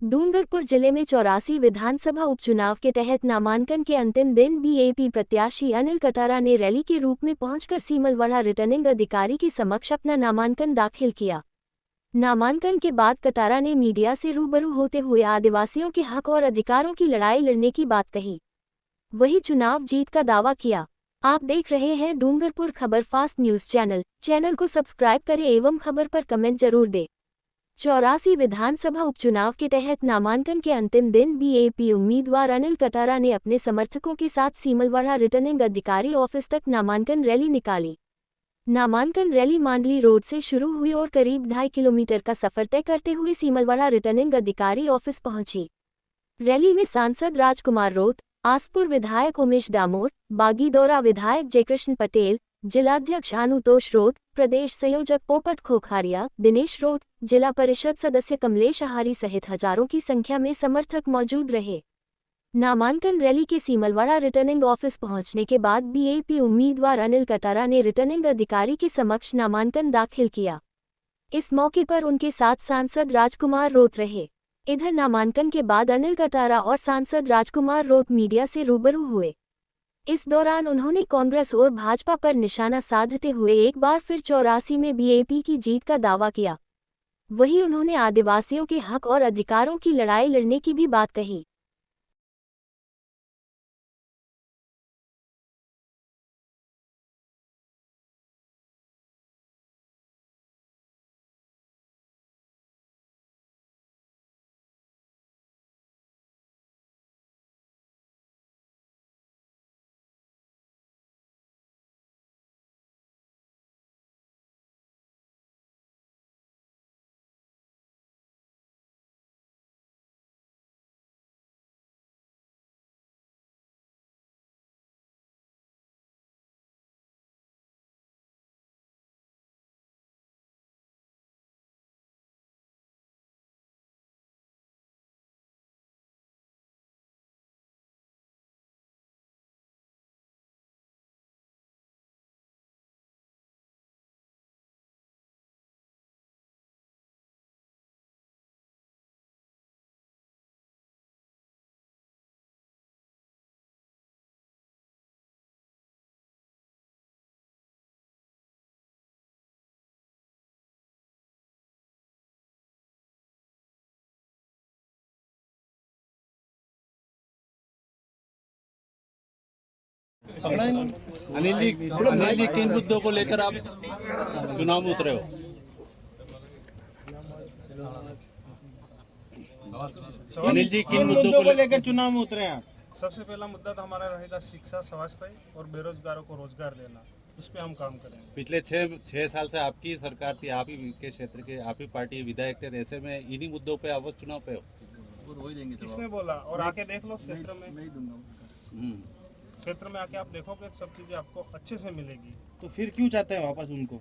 डूंगरपुर जिले में 84 विधानसभा उपचुनाव के तहत नामांकन के अंतिम दिन बीएपी प्रत्याशी अनिल कटारा ने रैली के रूप में पहुंचकर सीमलवाड़ा रिटर्निंग अधिकारी के समक्ष अपना नामांकन दाखिल किया। नामांकन के बाद कटारा ने मीडिया से रूबरू होते हुए आदिवासियों के हक और अधिकारों की लड़ाई लड़ने की बात कही। वही चुनाव जीत का दावा किया। आप देख रहे हैं डूंगरपुर खबर फास्ट न्यूज चैनल को सब्सक्राइब करें एवं खबर पर कमेंट जरूर दें। 84 विधानसभा उपचुनाव के तहत नामांकन के अंतिम दिन बीएपी उम्मीदवार अनिल कटारा ने अपने समर्थकों के साथ सीमलवाड़ा रिटर्निंग अधिकारी ऑफिस तक नामांकन रैली निकाली। नामांकन रैली मांडली रोड से शुरू हुई और करीब 2.5 किलोमीटर का सफर तय करते हुए सीमलवाड़ा रिटर्निंग अधिकारी ऑफिस पहुंची। रैली में सांसद राजकुमार रोत, आसपुर विधायक उमेश डामोर, बागीदौरा विधायक जयकृष्ण पटेल, जिलाध्यक्ष आनुतोष रोत, प्रदेश संयोजक पोपट खोखारिया, दिनेश रोत, जिला परिषद सदस्य कमलेश आहारी सहित हजारों की संख्या में समर्थक मौजूद रहे। नामांकन रैली के सीमलवाड़ा रिटर्निंग ऑफिस पहुंचने के बाद बीएपी उम्मीदवार अनिल कटारा ने रिटर्निंग अधिकारी के समक्ष नामांकन दाखिल किया। इस मौके पर उनके साथ सांसद राजकुमार रोत रहे। इधर नामांकन के बाद अनिल कटारा और सांसद राजकुमार रोत मीडिया से रूबरू हुए। इस दौरान उन्होंने कांग्रेस और भाजपा पर निशाना साधते हुए एक बार फिर 84 में बीएपी की जीत का दावा किया। वहीं उन्होंने आदिवासियों के हक और अधिकारों की लड़ाई लड़ने की भी बात कही। अनिल जी किन मुद्दों को लेकर आप चुनाव में उतरे हो? अनिल जी किन मुद्दों को लेकर चुनाव में उतरे हैं आप? सबसे पहला मुद्दा तो हमारा रहेगा शिक्षा, स्वास्थ्य और बेरोजगारों को रोजगार देना। उस पर हम काम करेंगे। पिछले छह साल से आपकी सरकार थी, आप ही के क्षेत्र के, आप ही पार्टी विधायक थे, ऐसे में इन्हीं मुद्दों पे आप चुनाव पे हो? किसने बोला? और आके देख लो क्षेत्र में, नहीं दूंगा उसका। क्षेत्र में आके आप देखोगे सब चीजें आपको अच्छे से मिलेगी। तो फिर क्यों चाहते हैं वापस उनको?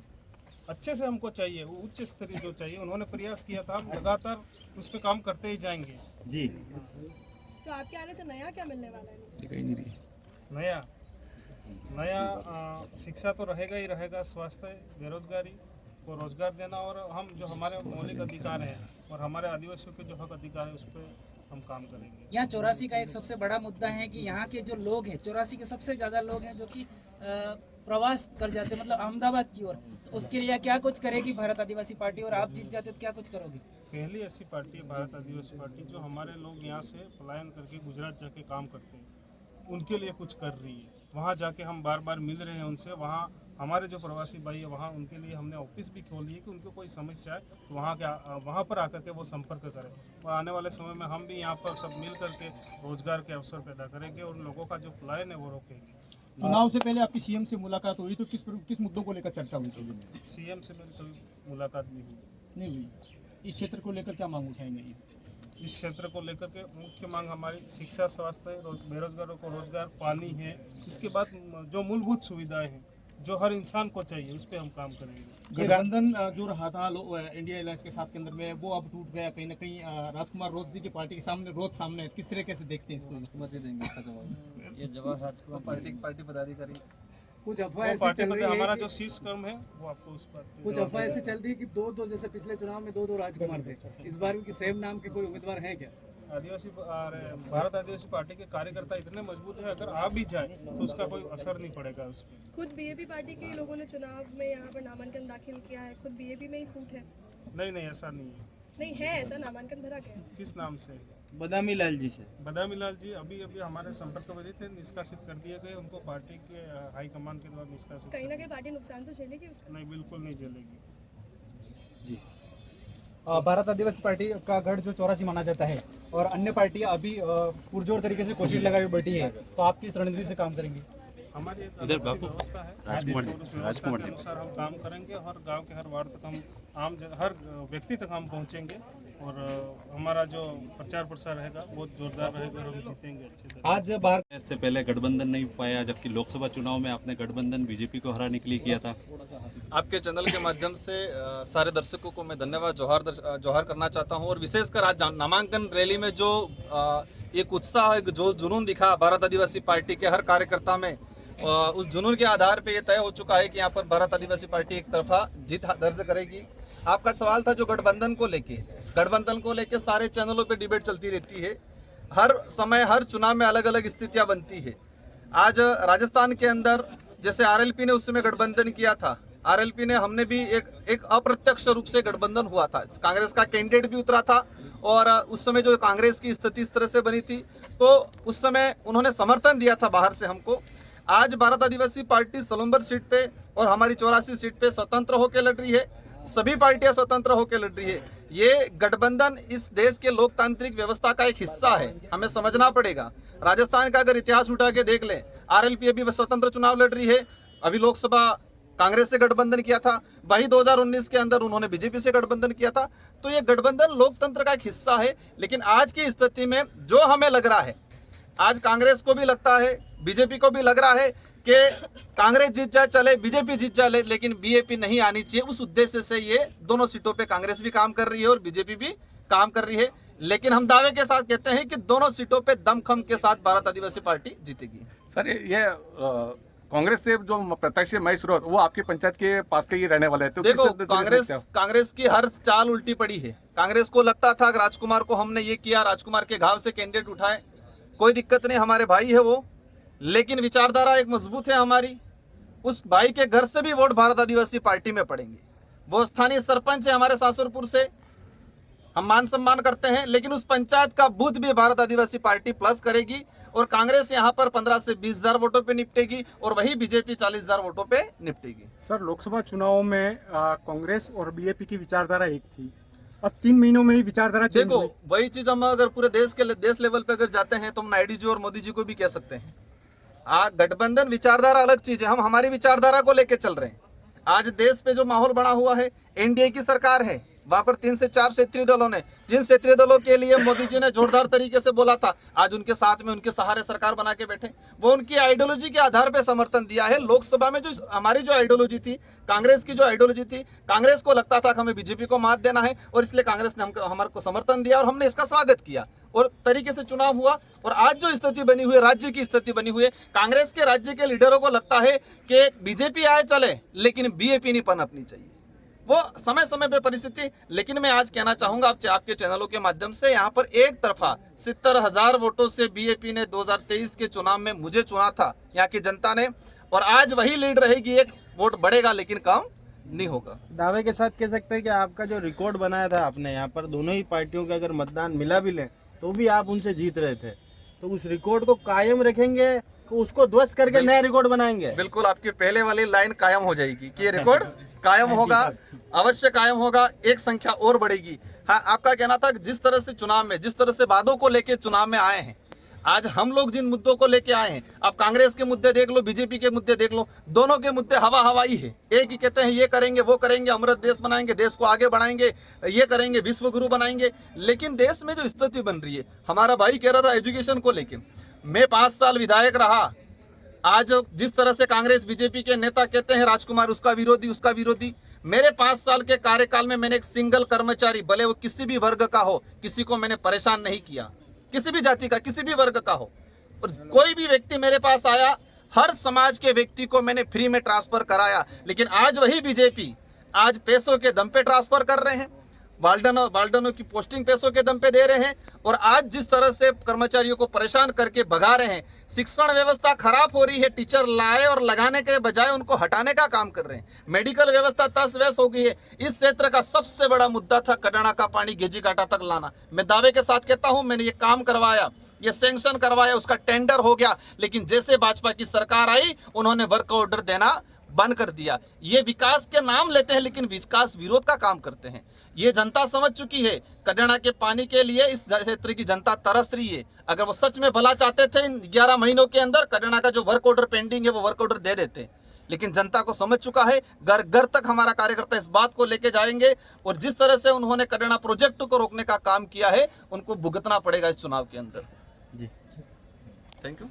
अच्छे से हमको चाहिए, वो उच्च स्तरीय जो चाहिए। उन्होंने प्रयास किया था, हम लगातार उस पर काम करते ही जाएंगे जी। तो आपके आने से नया क्या मिलने वाला है? दिखाई नहीं रही। नया शिक्षा तो रहेगा ही रहेगा, स्वास्थ्य, बेरोजगारी को रोजगार देना, और हम जो हमारे मौलिक अधिकार हैं और हमारे आदिवासियों के जो हक अधिकार है उस पर हम काम करेंगे। यहाँ 84 का एक सबसे बड़ा मुद्दा है कि यहाँ के जो लोग हैं, 84 के सबसे ज़्यादा लोग हैं जो कि प्रवास कर जाते हैं, मतलब अहमदाबाद की ओर। तो उसके लिए क्या कुछ करेगी भारत आदिवासी पार्टी, और आप जीत जाते तो क्या कुछ करोगी? पहली ऐसी पार्टी है भारत आदिवासी पार्टी जो हमारे लोग यहाँ से पलायन करके गुजरात जाके काम करते हैं, उनके लिए कुछ कर रही है। वहाँ जाके हम बार बार मिल रहे हैं उनसे। वहाँ हमारे जो प्रवासी भाई है, वहाँ उनके लिए हमने ऑफिस भी खोली है कि उनको कोई समस्या है तो वहाँ पर आकर के वो संपर्क करें। और आने वाले समय में हम भी यहाँ पर सब मिल करके रोजगार के अवसर पैदा करेंगे और लोगों का जो पलायन है वो रोकेंगे। चुनाव से पहले आपकी सीएम से मुलाकात हुई तो किस मुद्दों को लेकर चर्चा हुई थी? सीएम से मेरी कोई मुलाकात नहीं हुई। इस क्षेत्र को लेकर क्या मांग उठाएंगे? इस क्षेत्र को लेकर के मुख्य मांग हमारी शिक्षा, स्वास्थ्य, बेरोजगारों को रोजगार, पानी है। इसके बाद जो मूलभूत सुविधाएं हैं जो हर इंसान को चाहिए, उस पर हम काम करेंगे। गठबंधन जो रहा था इंडिया अलायंस के साथ केंद्र में, वो अब टूट गया कहीं ना कहीं। राजकुमार रोत जी की पार्टी के सामने सामने है, किस तरीके से देखते हैं इसको? ये जवाब राजकुमार पार्टी पदाधिकारी कुछ अफवाह वो ऐसी पार्टी चल पर रही है हमारा कि- जो शीर्ष कर्म है वो आपको उस पर कुछ अफवाह ऐसी चल रही है कि दो जैसे पिछले चुनाव में दो राजकुमार थे, इस बार भी सेम नाम के कोई उम्मीदवार हैं क्या? आदिवासी भारत आदिवासी पार्टी के कार्यकर्ता इतने मजबूत है, अगर आ भी जाए तो उसका कोई असर नहीं पड़ेगा उस पर। खुद बीएपी पार्टी के लोगों ने चुनाव में यहाँ पर नामांकन दाखिल किया है, खुद बीएपी में ही फूट है। नहीं ऐसा नहीं है। नहीं है ऐसा, नामांकन भरा गया है। किस नाम से? बदामी लाल जी से। बदामी लाल जी अभी हमारे संपर्क में थे, निष्कासित कर दिए गए। उनको पार्टी के हाईकमान के द्वारा निष्कासित। कहीं ना कहीं पार्टी नुकसान तो झेलेगी उसका। नहीं, बिल्कुल नहीं झेलेगी। भारत आदिवासी पार्टी का गढ़ जो 84 माना जाता है और अन्य पार्टियां अभी पुरजोर तरीके से कोशिश लगाई बैठी है, तो आप किस रणनीति से काम करेंगे? हमारी एक अलग सी व्यवस्था है और उस व्यवस्था के अनुसार हम काम करेंगे और गांव के हर वार्ड तक हम हर व्यक्ति तक हम पहुंचेंगे और हमारा जो प्रचार प्रसार रहेगा बहुत जोरदार रहेगा और हम जीतेंगे अच्छे से। आज बार इससे पहले गठबंधन नहीं पाया, जबकि लोकसभा चुनाव में आपने गठबंधन बीजेपी को हराने के लिए किया था। आपके चैनल के माध्यम से सारे दर्शकों को मैं धन्यवाद जोहार करना चाहता हूं और विशेषकर आज नामांकन रैली में जो एक उत्साह एक जो जुनून दिखा भारत आदिवासी पार्टी के हर कार्यकर्ता में, उस जुनून के आधार पे ये तय हो चुका है कि यहाँ पर भारत आदिवासी पार्टी एक तरफा जीत दर्ज करेगी। आपका सवाल था जो गठबंधन को लेके सारे चैनलों पे डिबेट चलती रहती है। हर समय हर चुनाव में अलग अलग स्थितियां बनती है। आज राजस्थान के अंदर जैसे आरएलपी ने उस समय गठबंधन किया था, आरएलपी ने हमने भी एक अप्रत्यक्ष रूप से गठबंधन हुआ था। कांग्रेस का कैंडिडेट भी उतरा था और उस समय जो कांग्रेस की स्थिति इस तरह से बनी थी तो उस समय उन्होंने समर्थन दिया था बाहर से हमको। आज भारत आदिवासी पार्टी सलूम्बर सीट पे और हमारी 84 सीट पे स्वतंत्र होकर लड़ रही है। सभी पार्टियां स्वतंत्र होकर लड़ रही है। ये गठबंधन इस देश के लोकतांत्रिक व्यवस्था का एक हिस्सा है, हमें समझना पड़ेगा। राजस्थान का अगर इतिहास उठा के देख लें, आरएलपी अभी स्वतंत्र चुनाव लड़ रही है। अभी लोकसभा कांग्रेस से गठबंधन किया था, वही 2019 के अंदर उन्होंने बीजेपी से गठबंधन किया था। तो ये गठबंधन लोकतंत्र का एक हिस्सा है। लेकिन आज की स्थिति में जो हमें लग रहा है, आज कांग्रेस को भी लगता है, बीजेपी को भी लग रहा है कि कांग्रेस जीत जाए चले, बीजेपी जीत जाए, लेकिन बीएपी नहीं आनी चाहिए। उस उद्देश्य से ये दोनों सीटों पे कांग्रेस भी काम कर रही है और बीजेपी भी काम कर रही है। लेकिन हम दावे के साथ कहते हैं कि दोनों सीटों पे दमखम के साथ भारत आदिवासी पार्टी जीतेगी। सर ये कांग्रेस से जो प्रत्याशी महेश रोहत वो आपकी पंचायत के पास के ही रहने वाले हैं, तो देखो कांग्रेस की हर चाल उल्टी पड़ी है। कांग्रेस को लगता था कि राजकुमार को हमने ये किया, राजकुमार के घाव से कैंडिडेट उठाए, कोई दिक्कत नहीं, हमारे भाई है वो। लेकिन विचारधारा एक मजबूत है हमारी, उस भाई के घर से भी वोट भारत आदिवासी पार्टी में पड़ेंगे। वो स्थानीय सरपंच है हमारे सासुरपुर से, हम मान सम्मान करते हैं, लेकिन उस पंचायत का बूथ भी भारत आदिवासी पार्टी प्लस करेगी और कांग्रेस यहाँ पर 15 से 20 हजार वोटों पे निपटेगी और वही बीजेपी 40 हजार वोटों पे निपटेगी। सर, लोकसभा चुनाव में कांग्रेस और बीजेपी की विचारधारा एक थी, अब 3 महीनों में ही विचारधारा चेंज हुई। देखो वही चीज हम अगर पूरे देश लेवल पे अगर जाते हैं तो हम नायडू जी और मोदी जी को भी कह सकते हैं। गठबंधन विचारधारा अलग चीज है, हम हमारी विचारधारा को लेके चल रहे हैं। आज देश पे जो माहौल बना हुआ है, एनडीए की सरकार है, वहां पर 3 से 4 क्षेत्रीय दलों ने, जिन क्षेत्रीय दलों के लिए मोदी जी ने जोरदार तरीके से बोला था, आज उनके साथ में उनके सहारे सरकार बना के बैठे। वो उनकी आइडियोलॉजी के आधार पे समर्थन दिया है। लोकसभा में जो हमारी जो आइडियोलॉजी थी, कांग्रेस की जो आइडियोलॉजी थी, कांग्रेस को लगता था कि हमें बीजेपी को मात देना है और इसलिए कांग्रेस ने हमारे को समर्थन दिया और हमने इसका स्वागत किया और तरीके से चुनाव हुआ। और आज जो स्थिति बनी हुई है, राज्य की स्थिति बनी हुई है, कांग्रेस के राज्य के लीडरों को लगता है कि बीजेपी आए चले लेकिन बीएपी नहीं पनपनी चाहिए। वो समय समय पे परिस्थिति। लेकिन मैं आज कहना चाहूंगा आपके चैनलों के माध्यम से, यहाँ पर एक तरफा 70,000 वोटों से बीएपी ने 2023 के चुनाव में मुझे चुना था यहाँ की जनता ने, और आज वही लीड रहेगी। एक वोट बढ़ेगा लेकिन कम नहीं होगा। दावे के साथ कह सकते हैं कि आपका जो रिकॉर्ड बनाया था आपने यहाँ पर, दोनों ही पार्टियों के अगर मतदान मिला भी ले तो भी आप उनसे जीत रहे थे, तो उस रिकॉर्ड को कायम रखेंगे, तो उसको ध्वस्त करके नया रिकॉर्ड बनाएंगे? बिल्कुल, आपकी पहले वाली लाइन कायम हो जाएगी कि ये रिकॉर्ड कायम होगा, अवश्य कायम होगा, एक संख्या और बढ़ेगी। हाँ, आपका कहना था कि जिस तरह से चुनाव में, जिस तरह से वादों को लेके चुनाव में आए हैं, आज हम लोग जिन मुद्दों को लेके आए हैं, आप कांग्रेस के मुद्दे देख लो, बीजेपी के मुद्दे देख लो, दोनों के मुद्दे हवा हवाई है। एक ही कहते हैं ये करेंगे, वो करेंगे, अमृत देश बनाएंगे, देश को आगे बढ़ाएंगे, ये करेंगे, विश्व गुरु बनाएंगे। लेकिन देश में जो स्थिति बन रही है, हमारा भाई कह रहा था एजुकेशन को लेके, मैं 5 साल विधायक रहा। आज जिस तरह से कांग्रेस बीजेपी के नेता कहते हैं राजकुमार उसका विरोधी, मेरे 5 साल के कार्यकाल में मैंने एक सिंगल कर्मचारी, भले वो किसी भी वर्ग का हो, किसी को मैंने परेशान नहीं किया, किसी भी जाति का, किसी भी वर्ग का हो। और कोई भी व्यक्ति मेरे पास आया, हर समाज के व्यक्ति को मैंने फ्री में ट्रांसफर कराया, लेकिन आज वही बीजेपी आज पैसों के दम पे ट्रांसफर कर रहे हैं, वाल्डनों की पोस्टिंग पैसों के दम पे दे रहे हैं, और आज जिस तरह से कर्मचारियों को परेशान करके भगा रहे हैं, शिक्षण व्यवस्था खराब हो रही है, टीचर लाए और लगाने के बजाय उनको हटाने का काम कर रहे हैं, मेडिकल व्यवस्था तहस-नहस हो गई है। इस क्षेत्र का सबसे बड़ा मुद्दा था कडाना का पानी गेजीघाटा तक लाना। मैं दावे के साथ कहता हूं, मैंने ये काम करवाया, ये सैंक्शन करवाया, उसका टेंडर हो गया, लेकिन जैसे भाजपा की सरकार आई उन्होंने वर्क ऑर्डर देना बंद कर दिया। ये विकास के नाम लेते हैं लेकिन विकास विरोध का काम करते हैं। ये जनता समझ चुकी है, कडाना के पानी के लिए इस क्षेत्र की जनता तरस रही है। अगर वो सच में भला चाहते थे, इन 11 महीनों के अंदर कडाना का जो वर्क ऑर्डर पेंडिंग है वो वर्क ऑर्डर दे देते, लेकिन जनता को समझ चुका है। घर घर तक हमारा कार्यकर्ता इस बात को लेके जाएंगे, और जिस तरह से उन्होंने कडाना प्रोजेक्ट को रोकने का काम किया है उनको भुगतना पड़ेगा इस चुनाव के अंदर। जी, थैंक यू।